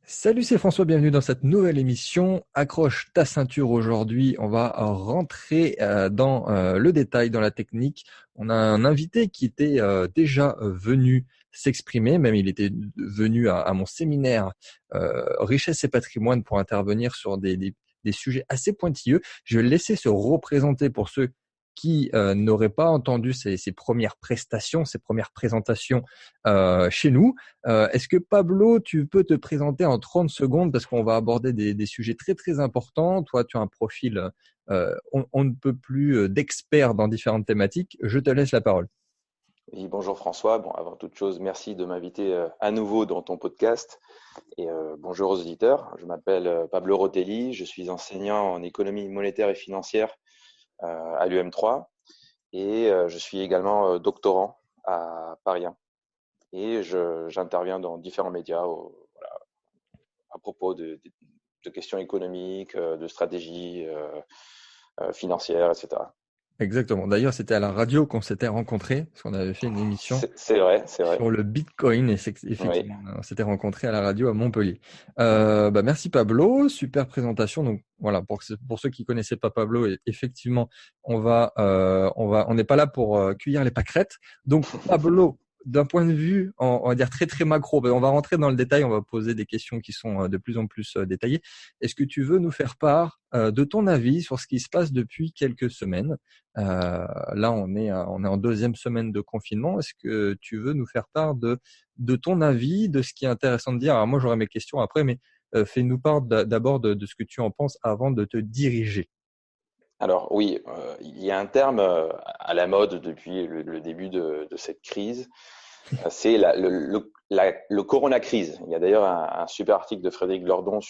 Salut, c'est François, bienvenue dans cette nouvelle émission. Accroche ta ceinture aujourd'hui, on va rentrer dans le détail, dans la technique. On a un invité qui était déjà venu s'exprimer, même il était venu à mon séminaire Richesse et patrimoine pour intervenir sur des sujets assez pointilleux. Je vais le laisser se représenter pour ceux qui n'auraient pas entendu ses premières prestations, ses premières présentations chez nous. Est-ce que Pablo, tu peux te présenter en 30 secondes parce qu'on va aborder des sujets très très importants. Toi, tu as un profil on ne peut plus d'expert dans différentes thématiques. Je te laisse la parole. Oui, bonjour François. Bon, avant toute chose, merci de m'inviter à nouveau dans ton podcast. Et bonjour aux auditeurs. Je m'appelle Pablo Rotelli. Je suis enseignant en économie monétaire et financière à l'UM3 et je suis également doctorant à Paris 1. Et j'interviens dans différents médias voilà, à propos de questions économiques, de stratégie financière, etc. Exactement. D'ailleurs, c'était à la radio qu'on s'était rencontrés parce qu'on avait fait une émission C'est vrai, c'est vrai. sur le Bitcoin et Oui. effectivement, on s'était rencontrés à la radio à Montpellier. Merci Pablo, super présentation. Donc voilà, pour ceux qui connaissaient pas Pablo, effectivement, on n'est pas là pour cueillir les pâquerettes. Donc Pablo, d'un point de vue, on va dire très très macro, on va rentrer dans le détail, on va poser des questions qui sont de plus en plus détaillées. Est-ce que tu veux nous faire part de ton avis sur ce qui se passe depuis quelques semaines? Là, on est en deuxième semaine de confinement. Est-ce que tu veux nous faire part de ton avis, de ce qui est intéressant de dire? Alors moi, j'aurai mes questions après, mais fais-nous part d'abord de ce que tu en penses avant de te diriger. Alors oui, il y a un terme à la mode depuis le début de cette crise, c'est le corona crise. Il y a d'ailleurs un super article de Frédéric Lordon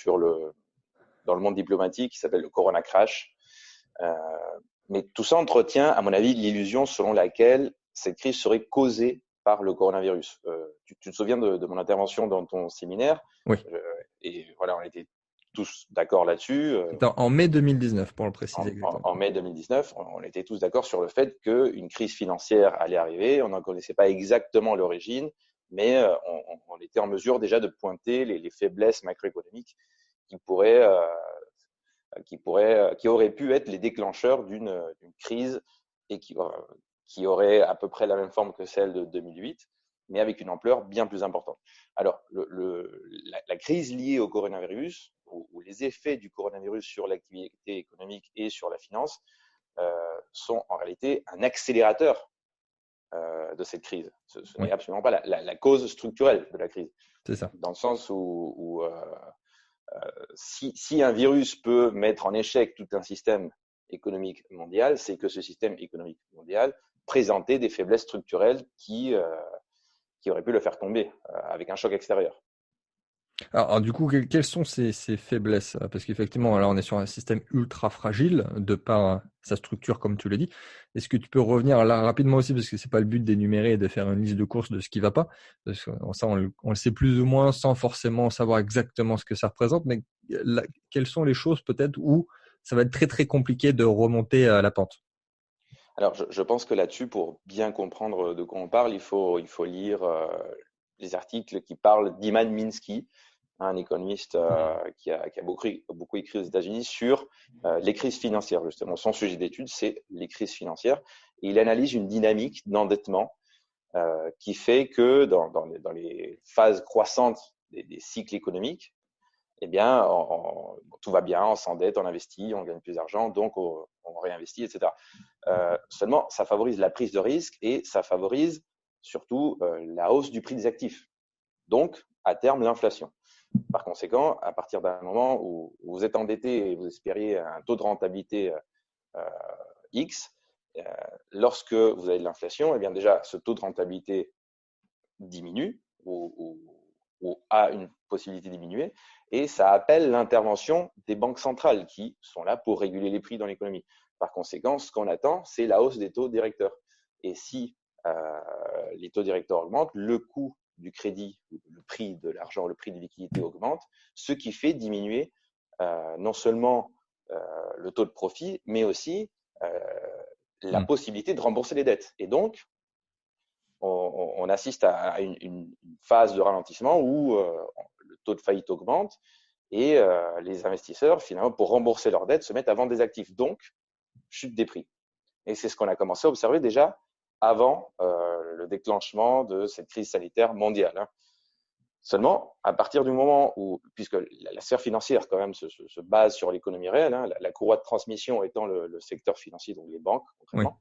dans le monde diplomatique qui s'appelle le corona crash. Euh, mais tout ça entretient, à mon avis, l'illusion selon laquelle cette crise serait causée par le coronavirus. Tu te souviens de mon intervention dans ton séminaire? Oui, Euh, et voilà, on était tous d'accord là-dessus. c'était en mai 2019 pour le préciser en, exactement. en mai 2019, on était tous d'accord sur le fait qu'une crise financière allait arriver. On n'en connaissait pas exactement l'origine, mais on était en mesure déjà de pointer les faiblesses macroéconomiques qui pourraient, qui auraient pu être les déclencheurs d'une crise et qui aurait à peu près la même forme que celle de 2008, mais avec une ampleur bien plus importante. Alors, la crise liée au coronavirus, ou les effets du coronavirus sur l'activité économique et sur la finance, sont en réalité un accélérateur de cette crise. Ce Oui, n'est absolument pas la cause structurelle de la crise, c'est ça. dans le sens où si un virus peut mettre en échec tout un système économique mondial, c'est que ce système économique mondial présentait des faiblesses structurelles qui auraient pu le faire tomber avec un choc extérieur. Alors, du coup, quelles sont ces faiblesses? Parce qu'effectivement, là, on est sur un système ultra fragile de par sa structure, comme tu l'as dit. Est-ce que tu peux revenir là rapidement aussi, parce que c'est pas le but d'énumérer et de faire une liste de courses de ce qui va pas. Parce que ça, on le sait plus ou moins sans forcément savoir exactement ce que ça représente. Mais quelles sont les choses peut-être où ça va être très très compliqué de remonter à la pente? Alors, je pense que là-dessus, pour bien comprendre de quoi on parle, il faut lire les articles qui parlent d'Iman Minsky, un économiste qui a beaucoup écrit aux États-Unis sur les crises financières, justement. Son sujet d'étude, c'est les crises financières. Et il analyse une dynamique d'endettement qui fait que dans les phases croissantes des cycles économiques, eh bien, tout va bien, on s'endette, on investit, on gagne plus d'argent, donc on réinvestit, etc. Seulement, ça favorise la prise de risque et ça favorise surtout la hausse du prix des actifs. Donc, à terme, l'inflation. Par conséquent, à partir d'un moment où vous êtes endetté et vous espériez un taux de rentabilité euh, X, euh, lorsque vous avez de l'inflation, eh bien déjà, ce taux de rentabilité diminue ou a une possibilité de diminuer, et ça appelle l'intervention des banques centrales qui sont là pour réguler les prix dans l'économie. Par conséquent, ce qu'on attend, c'est la hausse des taux directeurs. Et si les taux directeurs augmentent, le coût du crédit, le prix de l'argent, le prix de liquidité augmente, ce qui fait diminuer non seulement le taux de profit, mais aussi la Hmm. possibilité de rembourser les dettes. Et donc, on assiste à une phase de ralentissement où le taux de faillite augmente et les investisseurs, finalement, pour rembourser leurs dettes, se mettent à vendre des actifs. Donc, chute des prix. Et c'est ce qu'on a commencé à observer déjà avant le déclenchement de cette crise sanitaire mondiale. Hein. Seulement, à partir du moment où, puisque la sphère financière quand même se base sur l'économie réelle, hein, la courroie de transmission étant le secteur financier, donc les banques concrètement,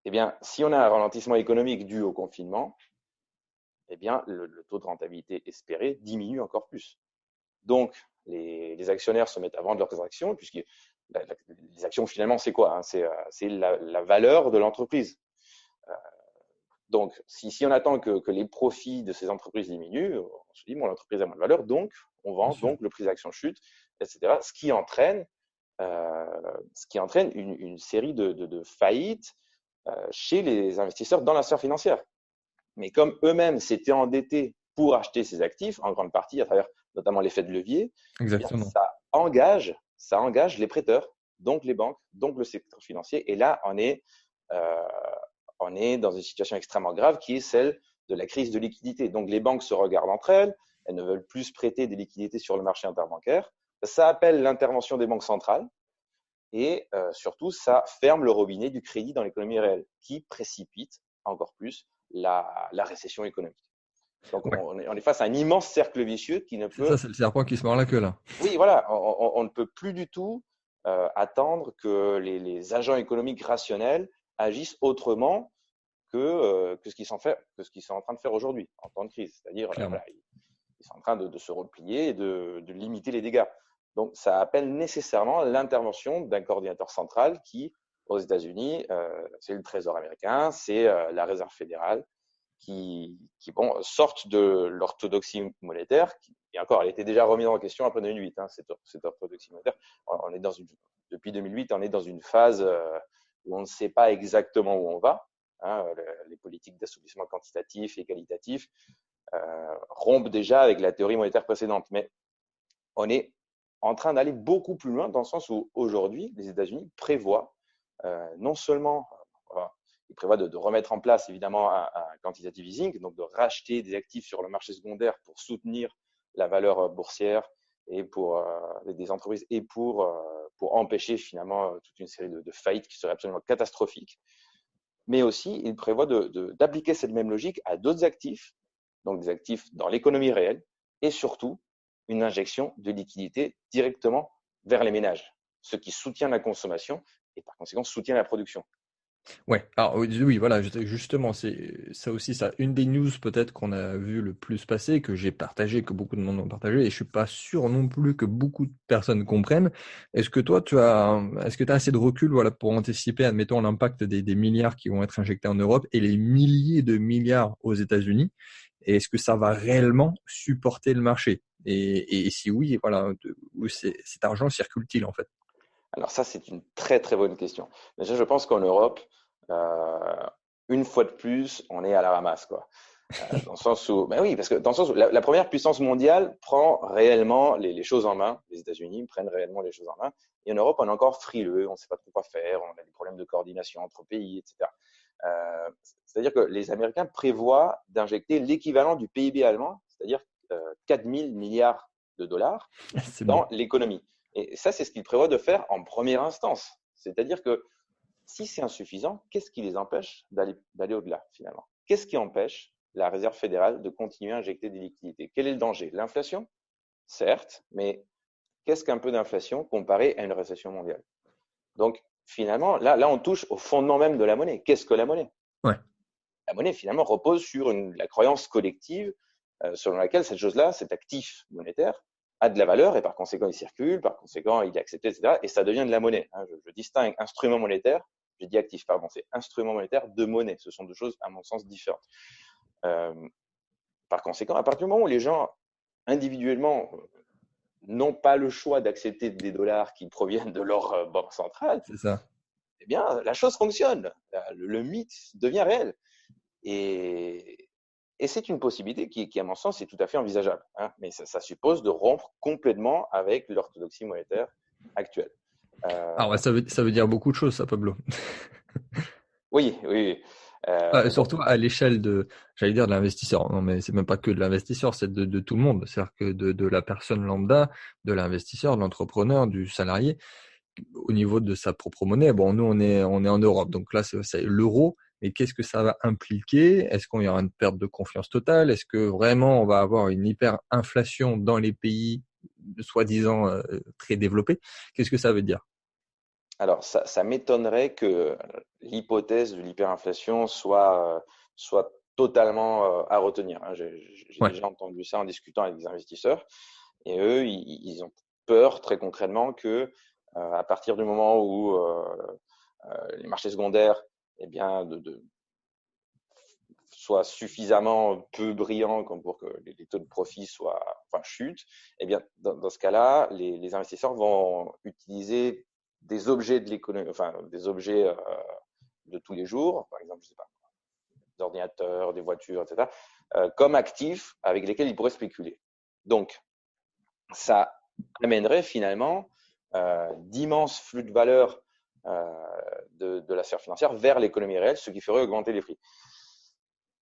eh bien, si on a un ralentissement économique dû au confinement, eh bien, le taux de rentabilité espéré diminue encore plus. Donc, les actionnaires se mettent à vendre leurs actions, puisque les actions finalement, c'est quoi, hein? C'est la valeur de l'entreprise. Donc, si on attend que les profits de ces entreprises diminuent, on se dit, bon, l'entreprise a moins de valeur, donc on vend, donc le prix de l'action chute, etc. Ce qui entraîne une série de faillites chez les investisseurs dans la sphère financière. Mais comme eux-mêmes s'étaient endettés pour acheter ces actifs, en grande partie à travers notamment l'effet de levier, Exactement. ça engage les prêteurs, donc les banques, donc le secteur financier. Et là, on est dans une situation extrêmement grave qui est celle de la crise de liquidité. Donc les banques se regardent entre elles, elles ne veulent plus prêter des liquidités sur le marché interbancaire. Ça appelle l'intervention des banques centrales et surtout, ça ferme le robinet du crédit dans l'économie réelle, qui précipite encore plus la récession économique. Donc on est face à un immense cercle vicieux qui ne peut… Ça, c'est le serpent qui se mord la queue là. Oui, voilà, on ne peut plus du tout attendre que les agents économiques rationnels agissent autrement que ce qu'ils sont en train de faire aujourd'hui en temps de crise. C'est-à-dire, voilà, ils sont en train de se replier et de limiter les dégâts. Donc, ça appelle nécessairement l'intervention d'un coordinateur central qui, aux États-Unis, c'est le Trésor américain, c'est la Réserve fédérale, qui sortent de l'orthodoxie monétaire. Et encore, elle était déjà remise en question après 2008, hein, cette orthodoxie monétaire. Depuis 2008, on est dans une phase où on ne sait pas exactement où on va. Hein, les politiques d'assouplissement quantitatif et qualitatif rompent déjà avec la théorie monétaire précédente. Mais on est en train d'aller beaucoup plus loin dans le sens où aujourd'hui, les États-Unis prévoient non seulement, ils prévoient de remettre en place évidemment un quantitative easing, donc de racheter des actifs sur le marché secondaire pour soutenir la valeur boursière et pour des entreprises et pour empêcher finalement toute une série de faillites qui seraient absolument catastrophiques. Mais aussi, ils prévoient d'appliquer cette même logique à d'autres actifs, donc des actifs dans l'économie réelle et surtout une injection de liquidité directement vers les ménages, ce qui soutient la consommation et par conséquent soutient la production. Ouais, alors oui, voilà, justement, c'est ça aussi, ça, une des news peut-être qu'on a vu le plus passer, que j'ai partagé, que beaucoup de monde ont partagé, et je suis pas sûr non plus que beaucoup de personnes comprennent. Est-ce que toi, est-ce que tu as assez de recul, voilà, pour anticiper, admettons, l'impact des milliards qui vont être injectés en Europe et les milliers de milliards aux États-Unis? Et est-ce que ça va réellement supporter le marché? Et si oui, voilà, où cet argent circule-t-il en fait? Alors ça, c'est une très très bonne question. Déjà, je pense qu'en Europe, une fois de plus, on est à la ramasse, quoi. Dans le sens où, ben oui, parce que dans le sens où la première puissance mondiale prend réellement les choses en main. Les États-Unis prennent réellement les choses en main. Et en Europe, on est encore frileux, on ne sait pas trop quoi faire, on a des problèmes de coordination entre pays, etc. C'est-à-dire que les Américains prévoient d'injecter l'équivalent du PIB allemand, c'est-à-dire 4 000 milliards de dollars dans l'économie. Et ça, c'est ce qu'ils prévoient de faire en première instance. C'est-à-dire que si c'est insuffisant, qu'est-ce qui les empêche d'aller au-delà finalement? Qu'est-ce qui empêche la Réserve fédérale de continuer à injecter des liquidités? Quel est le danger? L'inflation? Certes, mais qu'est-ce qu'un peu d'inflation comparé à une récession mondiale? Donc finalement, là, on touche au fondement même de la monnaie. Qu'est-ce que la monnaie? Ouais. La monnaie finalement repose sur la croyance collective selon laquelle cette chose-là, cet actif monétaire, a de la valeur et par conséquent il circule, par conséquent il est accepté, etc. Et ça devient de la monnaie. Hein. Je distingue instrument monétaire, j'ai dit actif, pardon, c'est instrument monétaire de monnaie. Ce sont deux choses à mon sens différentes. Par conséquent, à partir du moment où les gens individuellement n'ont pas le choix d'accepter des dollars qui proviennent de leur banque centrale, c'est ça. Eh bien la chose fonctionne. Le mythe devient réel. Et c'est une possibilité qui, à mon sens, est tout à fait envisageable. Hein, mais ça suppose de rompre complètement avec l'orthodoxie monétaire actuelle. Alors, ça veut dire beaucoup de choses, ça, Pablo. Oui. Donc, Surtout à l'échelle j'allais dire de l'investisseur. Non, mais c'est même pas que de l'investisseur, c'est de tout le monde. C'est-à-dire que de la personne lambda, de l'investisseur, de l'entrepreneur, du salarié, au niveau de sa propre monnaie. Bon, nous, on est en Europe, donc là, c'est l'euro. Mais qu'est-ce que ça va impliquer? Est-ce qu'il y aura une perte de confiance totale? Est-ce que vraiment on va avoir une hyperinflation dans les pays soi-disant très développés? Qu'est-ce que ça veut dire? alors, ça m'étonnerait que l'hypothèse de l'hyperinflation soit totalement à retenir, hein. J'ai Ouais. déjà entendu ça en discutant avec des investisseurs. Et eux, ils ont peur très concrètement que, à partir du moment où les marchés secondaires, eh bien, soient suffisamment peu brillants comme pour que les taux de profit chutent, eh bien, dans ce cas-là, les investisseurs vont utiliser des objets de l'économie, enfin, des objets de tous les jours, par exemple, je sais pas, des ordinateurs, des voitures, etc., comme actifs avec lesquels ils pourraient spéculer. Donc, ça amènerait finalement d'immenses flux de valeur de la sphère financière vers l'économie réelle, ce qui ferait augmenter les prix.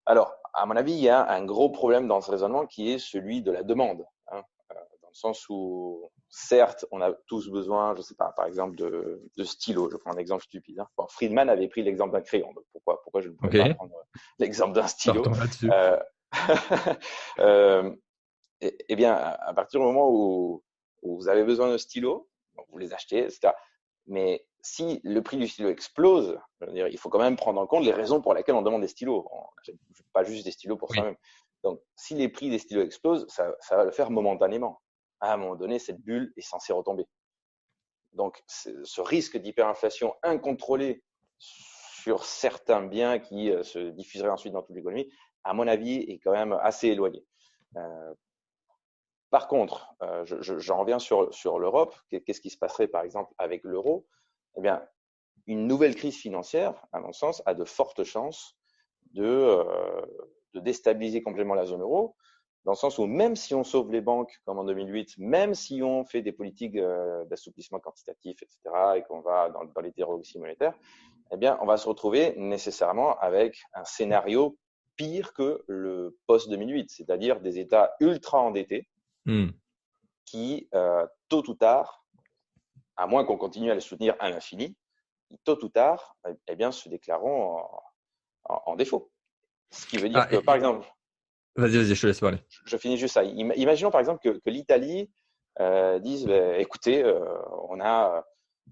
Alors, à mon avis, il y a un gros problème dans ce raisonnement qui est celui de la demande, hein, dans le sens où, certes, on a tous besoin, je ne sais pas, par exemple, de stylos. Je prends un exemple stupide, hein. Bon, Friedman avait pris l'exemple d'un crayon, donc pourquoi je ne pourrais Ok. pas prendre l'exemple d'un stylo? Partons là-dessus. euh, euh, eh bien, à partir du moment où vous avez besoin de stylos, vous les achetez, etc. Mais si le prix du stylo explose, je veux dire, il faut quand même prendre en compte les raisons pour lesquelles on demande des stylos. On n'achète pas juste des stylos pour Oui. soi-même. Donc, si les prix des stylos explosent, ça va le faire momentanément. À un moment donné, cette bulle est censée retomber. Donc, ce risque d'hyperinflation incontrôlée sur certains biens qui se diffuseraient ensuite dans toute l'économie, à mon avis, est quand même assez éloigné. Par contre, j'en reviens sur l'Europe. Qu'est-ce qui se passerait, par exemple, avec l'euro? Eh bien, une nouvelle crise financière, à mon sens, a de fortes chances de déstabiliser complètement la zone euro, dans le sens où même si on sauve les banques, comme en 2008, même si on fait des politiques d'assouplissement quantitatif, etc., et qu'on va dans l'hétérorexie monétaire, eh bien, on va se retrouver nécessairement avec un scénario pire que le post-2008, c'est-à-dire des États ultra endettés Hmm. qui, tôt ou tard, à moins qu'on continue à les soutenir à l'infini, tôt ou tard, eh bien, se déclareront en défaut. Ce qui veut dire Ah, que, par exemple, vas-y, je te laisse parler. je finis juste ça. Imaginons par exemple que l'Italie dise, bah, écoutez, on a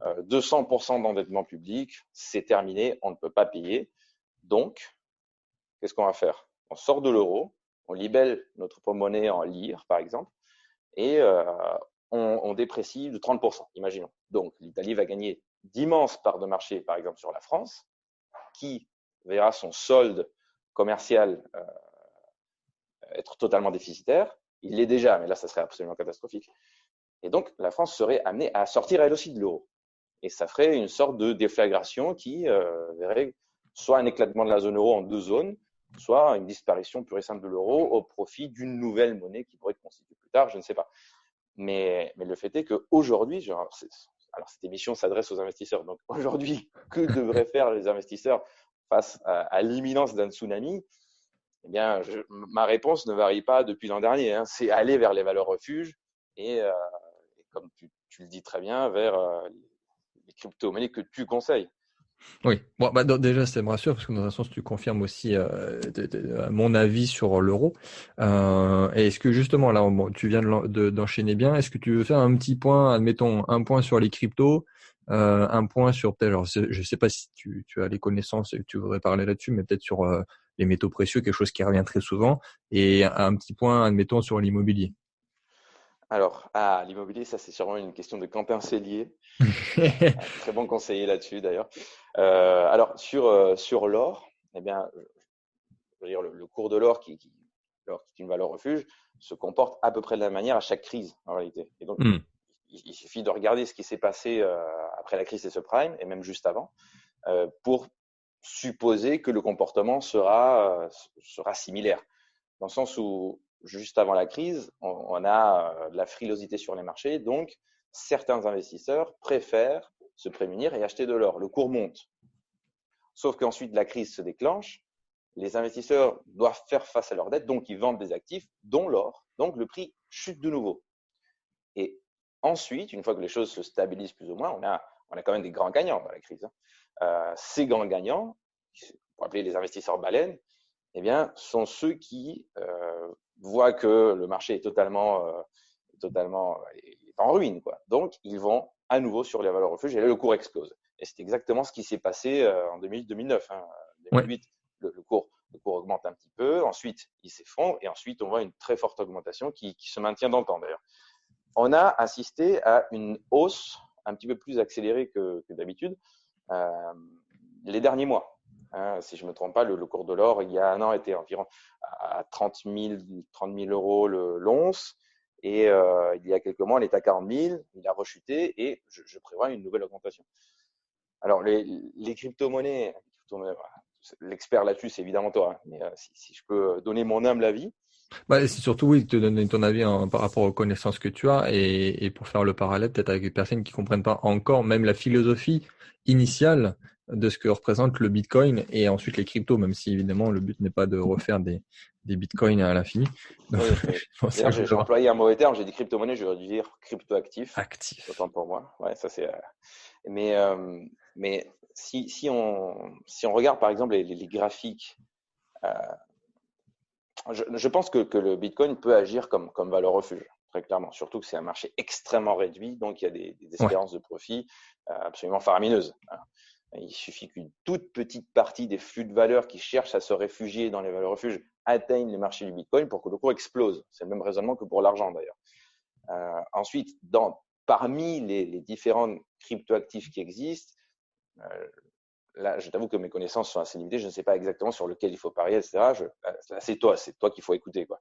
200% d'endettement public, c'est terminé, on ne peut pas payer. Donc, qu'est-ce qu'on va faire? On sort de l'euro, on libelle notre monnaie en lire, par exemple, et on déprécie de 30%, imaginons. Donc, l'Italie va gagner d'immenses parts de marché, par exemple, sur la France, qui verra son solde commercial être totalement déficitaire. Il l'est déjà, mais là, ça serait absolument catastrophique. Et donc, la France serait amenée à sortir elle aussi de l'euro. Et ça ferait une sorte de déflagration qui verrait soit un éclatement de la zone euro en deux zones, soit une disparition pure et simple de l'euro au profit d'une nouvelle monnaie qui pourrait être constituée plus tard, je ne sais pas. Mais le fait est qu'aujourd'hui, alors cette émission s'adresse aux investisseurs, donc aujourd'hui, que devraient faire les investisseurs face à l'imminence d'un tsunami? Eh bien, ma réponse ne varie pas depuis l'an dernier, hein. C'est aller vers les valeurs refuges et comme tu le dis très bien, vers les crypto-monnaies que tu conseilles. Oui, bon, bah, déjà, ça me rassure parce que dans un sens, tu confirmes aussi mon avis sur l'euro. Et est-ce que justement, là, bon, tu viens d'enchaîner bien, est-ce que tu veux faire un petit point, admettons, un point sur les cryptos, un point sur peut-être, alors je sais pas si tu as les connaissances et que tu voudrais parler là-dessus, mais peut-être sur les métaux précieux, quelque chose qui revient très souvent, et un petit point, admettons, sur l'immobilier. Alors, l'immobilier, ça c'est sûrement une question de Quentin Cellier, un très bon conseiller là-dessus d'ailleurs. Alors, sur l'or, eh bien, je veux dire, le cours de l'or qui est une valeur refuge, se comporte à peu près de la même manière à chaque crise en réalité. Et donc, Hmm. il suffit de regarder ce qui s'est passé après la crise des subprimes et même juste avant pour supposer que le comportement sera similaire. Dans le sens où, juste avant la crise, on a de la frilosité sur les marchés, donc certains investisseurs préfèrent se prémunir et acheter de l'or. Le cours monte. Sauf qu'ensuite, la crise se déclenche. Les investisseurs doivent faire face à leurs dettes, donc ils vendent des actifs, dont l'or. Donc, le prix chute de nouveau. Et ensuite, une fois que les choses se stabilisent plus ou moins, on a quand même des grands gagnants dans la crise. Ces grands gagnants, on peut appeler les investisseurs baleines, eh bien, sont ceux qui voient que le marché est totalement est en ruine, quoi. Donc, ils vont à nouveau sur les valeurs refuges et là, le cours explose. Et c'est exactement ce qui s'est passé en 2008-2009. 2008, le cours augmente un petit peu, ensuite, il s'effondre et ensuite, on voit une très forte augmentation qui se maintient dans le temps, d'ailleurs. On a assisté à une hausse un petit peu plus accélérée que d'habitude les derniers mois. Si je ne me trompe pas, le cours de l'or, il y a un an, était environ à 30 000 euros l'once. Et il y a quelques mois, il était à 40 000. Il a rechuté et je prévois une nouvelle augmentation. Alors, les crypto-monnaies, l'expert là-dessus, c'est évidemment toi. Mais si je peux donner mon humble avis. C'est surtout, oui, te donner ton avis par rapport aux connaissances que tu as et pour faire le parallèle peut-être avec les personnes qui comprennent pas encore même la philosophie initiale de ce que représente le Bitcoin et ensuite les cryptos, même si évidemment le but n'est pas de refaire des Bitcoins à l'infini. Oui. D'ailleurs, j'ai employé un mauvais terme, j'ai dit crypto-monnaie, j'aurais dû dire crypto-actif. Actif. Autant pour moi. Ouais, ça c'est. Mais si on regarde par exemple les graphiques, je pense que le Bitcoin peut agir comme valeur refuge, très clairement. Surtout que c'est un marché extrêmement réduit, donc il y a des espérances de profit absolument faramineuses. Il suffit qu'une toute petite partie des flux de valeurs qui cherchent à se réfugier dans les valeurs refuges atteignent les marchés du Bitcoin pour que le cours explose. C'est le même raisonnement que pour l'argent d'ailleurs. Ensuite, parmi les différents cryptoactifs qui existent, là, je t'avoue que mes connaissances sont assez limitées. Je ne sais pas exactement sur lequel il faut parier, etc. C'est toi qu'il faut écouter, quoi.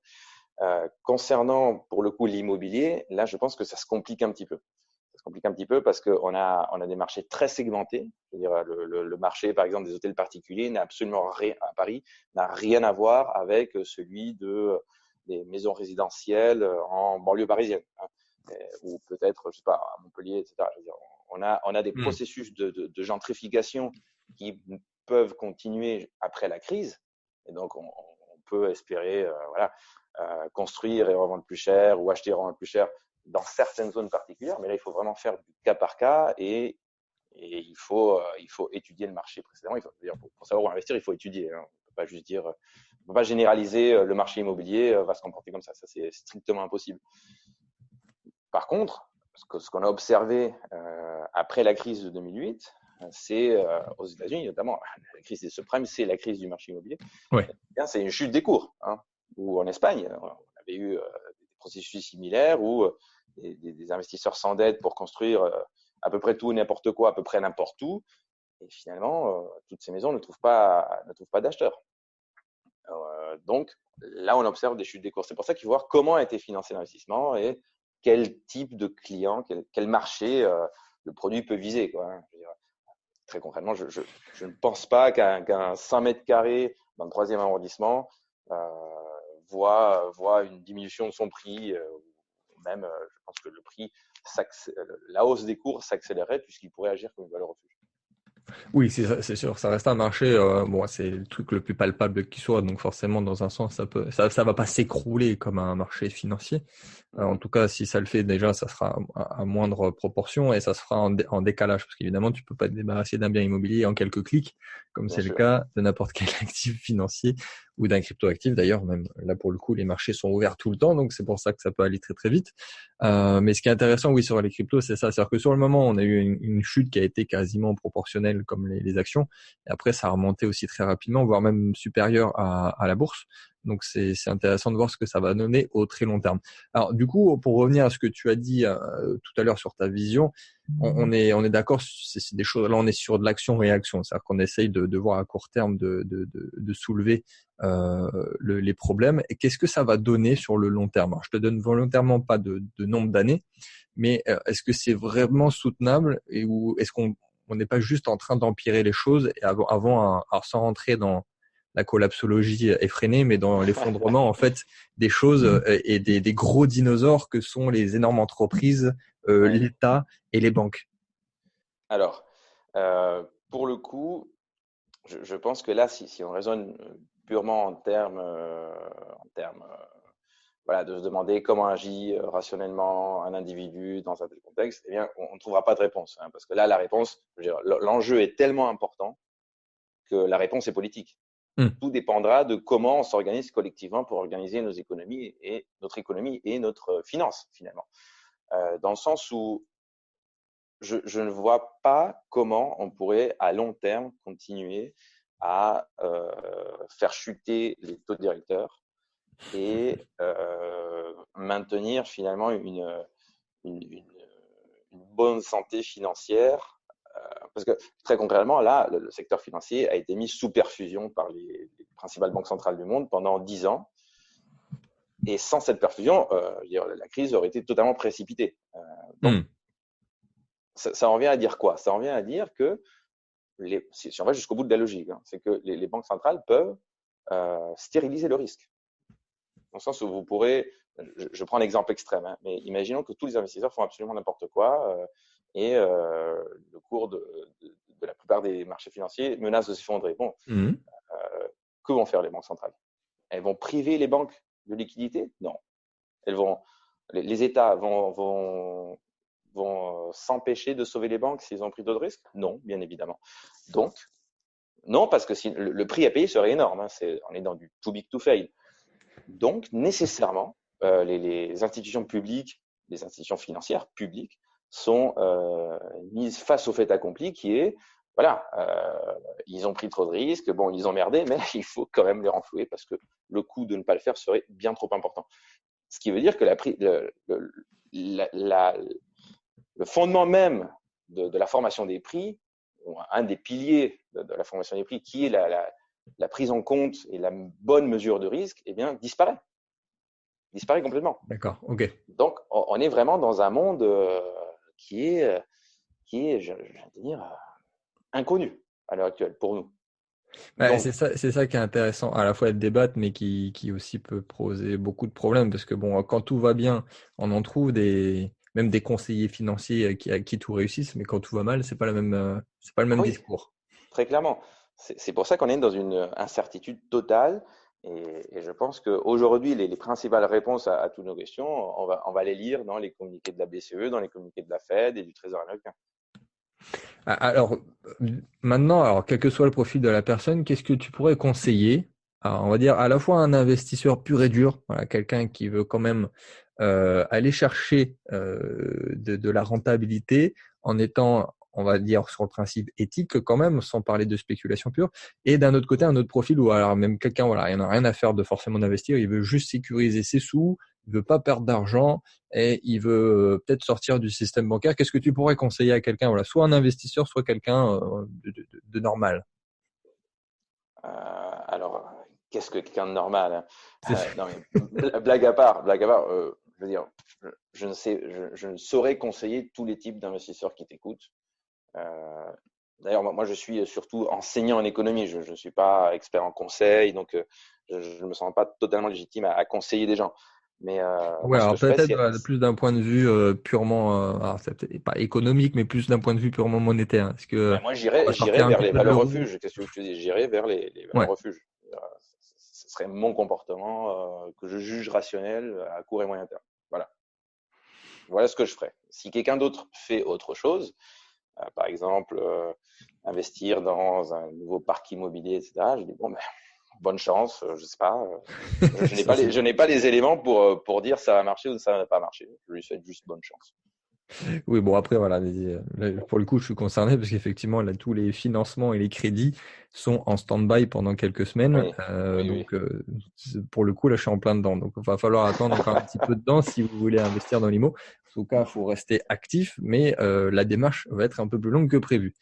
Concernant, pour le coup, l'immobilier, là, je pense que ça se complique un petit peu. Ça se complique un petit peu parce qu'on a des marchés très segmentés. Je veux dire, le marché, par exemple, des hôtels particuliers n'a absolument rien, à Paris, n'a rien à voir avec celui des maisons résidentielles en banlieue parisienne. Ou peut-être, je sais pas, à Montpellier, etc. Je veux dire, on a des processus de gentrification qui peuvent continuer après la crise. Et donc, on peut espérer construire et revendre plus cher ou acheter et revendre plus cher dans certaines zones particulières. Mais là, il faut vraiment faire du cas par cas et il faut étudier le marché précédemment. Pour savoir où investir, il faut étudier. On ne peut pas juste dire, on peut pas généraliser le marché immobilier va se comporter comme ça. Ça, c'est strictement impossible. Par contre, ce qu'on a observé après la crise de 2008, c'est aux États-Unis notamment, la crise des subprimes, c'est la crise du marché immobilier. Ouais. C'est une chute des cours. Ou en Espagne, on avait eu des processus similaires où des investisseurs s'endettent pour construire à peu près tout, n'importe quoi, à peu près n'importe où. Et finalement, toutes ces maisons ne trouvent pas d'acheteurs. Donc là, on observe des chutes des cours. C'est pour ça qu'il faut voir comment a été financé l'investissement et quel type de client, quel marché le produit peut viser, quoi. Je veux dire, très concrètement, je ne pense pas qu'un 100 mètres carrés dans le 3e arrondissement voit une diminution de son prix. Même, je pense que la hausse des cours s'accélérerait puisqu'il pourrait agir comme une valeur refuge. Oui, c'est sûr, ça reste un marché. C'est le truc le plus palpable qui soit, donc forcément, dans un sens, ça va pas s'écrouler comme un marché financier. En tout cas, si ça le fait déjà, ça sera à moindre proportion et ça se fera en décalage, parce qu'évidemment, tu peux pas te débarrasser d'un bien immobilier en quelques clics, comme c'est le cas de n'importe quel actif financier ou d'un cryptoactif. D'ailleurs, même là pour le coup, les marchés sont ouverts tout le temps, donc c'est pour ça que ça peut aller très très vite. Mais ce qui est intéressant, oui, sur les cryptos, c'est ça, c'est-à-dire que sur le moment, on a eu une chute qui a été quasiment proportionnelle comme les actions, et après ça a remonté aussi très rapidement, voire même supérieur à la bourse. Donc c'est intéressant de voir ce que ça va donner au très long terme. Alors du coup, pour revenir à ce que tu as dit tout à l'heure sur ta vision, on est d'accord, c'est des choses. Là, on est sur de l'action-réaction, c'est-à-dire qu'on essaye de voir à court terme de soulever les problèmes. Et qu'est-ce que ça va donner sur le long terme? Alors, je te donne volontairement pas de nombre d'années, mais est-ce que c'est vraiment soutenable ou est-ce qu'on n'est pas juste en train d'empirer les choses et alors sans rentrer dans la collapsologie effrénée, mais dans l'effondrement en fait des choses et des gros dinosaures que sont les énormes entreprises, l'État et les banques. Alors, pour le coup, je pense que là, si on raisonne purement en termes voilà, de se demander comment agit rationnellement un individu dans un tel contexte, eh bien, on ne trouvera pas de réponse. Hein, parce que là, la réponse, je veux dire, l'enjeu est tellement important que la réponse est politique. Hmm. Tout dépendra de comment on s'organise collectivement pour organiser nos économies et notre finance, finalement. Dans le sens où je ne vois pas comment on pourrait à long terme continuer à faire chuter les taux directeurs et maintenir finalement une bonne santé financière. Parce que très concrètement, là, le secteur financier a été mis sous perfusion par les principales banques centrales du monde pendant 10 ans. Et sans cette perfusion, je veux dire, la crise aurait été totalement précipitée. Donc, Hmm. ça en vient à dire quoi? Ça en vient à dire que si on va jusqu'au bout de la logique, hein, c'est que les banques centrales peuvent stériliser le risque. Dans le sens où vous pourrez, je prends l'exemple extrême, hein, mais imaginons que tous les investisseurs font absolument n'importe quoi et le cours de la plupart des marchés financiers menace de s'effondrer. Bon, Hmm. que vont faire les banques centrales? Elles vont priver les banques de liquidités? Non. Elles vont, les États vont s'empêcher de sauver les banques s'ils ont pris d'autres risques? Non, bien évidemment. Donc, non, parce que si, le prix à payer serait énorme. Hein, on est dans du too big to fail. Donc, nécessairement, les institutions publiques, les institutions financières publiques sont mises face au fait accompli qui est, voilà, ils ont pris trop de risques, bon, ils ont merdé, mais il faut quand même les renflouer parce que le coût de ne pas le faire serait bien trop important. Ce qui veut dire que le fondement même de la formation des prix, un des piliers de la formation des prix, qui est la prise en compte et la bonne mesure de risque, eh bien, disparaît complètement. D'accord, ok. Donc, on est vraiment dans un monde qui est, je vais dire, inconnu à l'heure actuelle pour nous. Ouais, Donc, c'est ça qui est intéressant, à la fois de débattre, mais qui aussi peut poser beaucoup de problèmes, parce que bon, quand tout va bien, on en trouve même des conseillers financiers à qui tout réussissent, mais quand tout va mal, c'est pas le ah même oui, discours. très clairement. C'est pour ça qu'on est dans une incertitude totale. Et je pense qu'aujourd'hui, les principales réponses à toutes nos questions, on va les lire dans les communiqués de la BCE, dans les communiqués de la Fed et du Trésor américain. Alors, maintenant, alors, quel que soit le profil de la personne, qu'est-ce que tu pourrais conseiller, on va dire, à la fois un investisseur pur et dur, voilà, quelqu'un qui veut quand même aller chercher de la rentabilité en étant, on va dire, sur le principe éthique quand même, sans parler de spéculation pure, et d'un autre côté, un autre profil où alors même quelqu'un, voilà, il n'en a rien à faire de forcément d'investir, il veut juste sécuriser ses sous, il veut pas perdre d'argent, et il veut peut-être sortir du système bancaire. Qu'est-ce que tu pourrais conseiller à quelqu'un, voilà, soit un investisseur, soit quelqu'un de normal? Alors, qu'est-ce que quelqu'un de normal, hein? C'est Non, mais blague à part, je veux dire, je ne saurais conseiller tous les types d'investisseurs qui t'écoutent. Euh, D'ailleurs, moi, je suis surtout enseignant en économie. Je ne suis pas expert en conseil, donc je ne me sens pas totalement légitime à conseiller des gens. Mais Ouais, moi, ce que alors je ferais, peut-être c'est, voilà, plus d'un point de vue purement, alors c'est peut-être pas économique, mais plus d'un point de vue purement monétaire. Est-ce que ben, moi, on va j'irais sortir un vers petit les peu de valeurs l'euro? refuges. Qu'est-ce que je te dis? J'irais vers les valeurs Ouais. refuges. Ce serait mon comportement que je juge rationnel à court et moyen terme. Voilà. Voilà ce que je ferais. Si quelqu'un d'autre fait autre chose, par exemple, investir dans un nouveau parc immobilier, etc., je dis, bon, ben, bonne chance, je sais pas. Je n'ai Ça, pas c'est je n'ai pas les éléments pour dire ça va marcher ou ça va pas marcher. Je lui souhaite juste bonne chance. Oui, bon, après, voilà, là, pour le coup, je suis concerné parce qu'effectivement, là, tous les financements et les crédits sont en stand-by pendant quelques semaines. Oui, oui, oui. Pour le coup, là, je suis en plein dedans. Donc, il va falloir attendre encore un petit peu de temps si vous voulez investir dans l'IMO. En tout cas, il faut rester actif, mais la démarche va être un peu plus longue que prévu.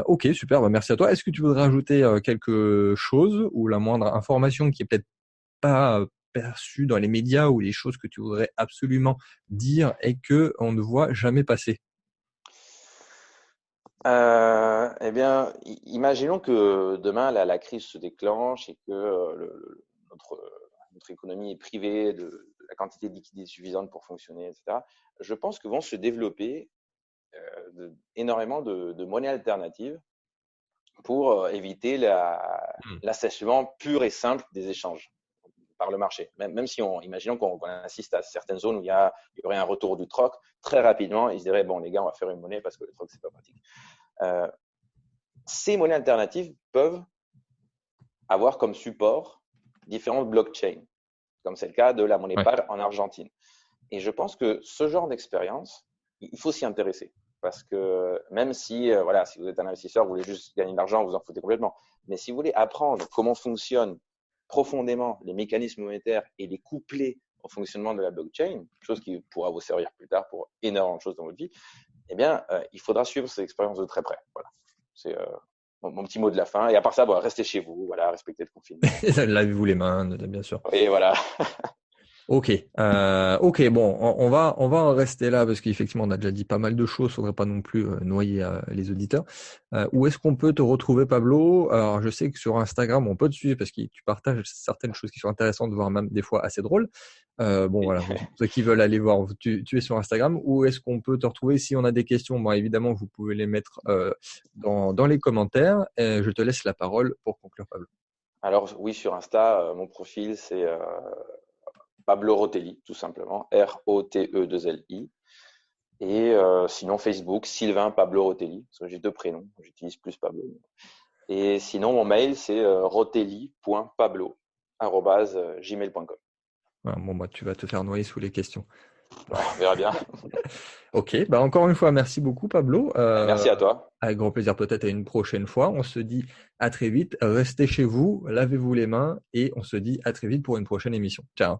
Ok, super, bah, merci à toi. Est-ce que tu voudrais ajouter quelque chose ou la moindre information qui est peut-être pas perçue dans les médias ou les choses que tu voudrais absolument dire et que on ne voit jamais passer? Eh bien, imaginons que demain la crise se déclenche et que notre économie est privée de la quantité de liquidité suffisante pour fonctionner, etc. Je pense que vont se développer énormément de monnaies alternatives pour éviter l'assèchement pur et simple des échanges par le marché. Même si imaginons qu'on assiste à certaines zones où il y aurait un retour du troc, très rapidement, ils se diraient, bon, les gars, on va faire une monnaie parce que le troc, c'est pas pratique. Ces monnaies alternatives peuvent avoir comme support différentes blockchains, comme c'est le cas de la monnaie PAL en Argentine. Et je pense que ce genre d'expérience, il faut s'y intéresser. Parce que même si, si vous êtes un investisseur, vous voulez juste gagner de l'argent, vous en foutez complètement. Mais si vous voulez apprendre comment fonctionnent profondément les mécanismes monétaires et les coupler au fonctionnement de la blockchain, chose qui pourra vous servir plus tard pour énormément de choses dans votre vie, eh bien, il faudra suivre ces expériences de très près. Voilà. C'est mon petit mot de la fin. Et à part ça, restez chez vous, voilà, respectez le confinement. Lavez-vous les mains, bien sûr. Et voilà. Ok, bon, on va en rester là parce qu'effectivement on a déjà dit pas mal de choses, faudrait pas non plus noyer les auditeurs. Où est-ce qu'on peut te retrouver, Pablo? Alors je sais que sur Instagram on peut te suivre parce que tu partages certaines choses qui sont intéressantes, voire même des fois assez drôles. Voilà, ceux qui veulent aller voir, tu es sur Instagram. Où est-ce qu'on peut te retrouver si on a des questions? Bon, évidemment vous pouvez les mettre dans les commentaires. Je te laisse la parole pour conclure, Pablo. Alors oui, sur Insta, mon profil c'est Pablo Rotelli, tout simplement, R-O-T-E-2-L-I. Et sinon, Facebook, Sylvain Pablo Rotelli, parce que j'ai 2 prénoms, j'utilise plus Pablo. Et sinon, mon mail, c'est rotelli.pablo@gmail.com. Bon, tu vas te faire noyer sous les questions. On verra bien. Ok, encore une fois, merci beaucoup, Pablo. Merci à toi. Avec grand plaisir, peut-être à une prochaine fois. On se dit à très vite. Restez chez vous, lavez-vous les mains et on se dit à très vite pour une prochaine émission. Ciao.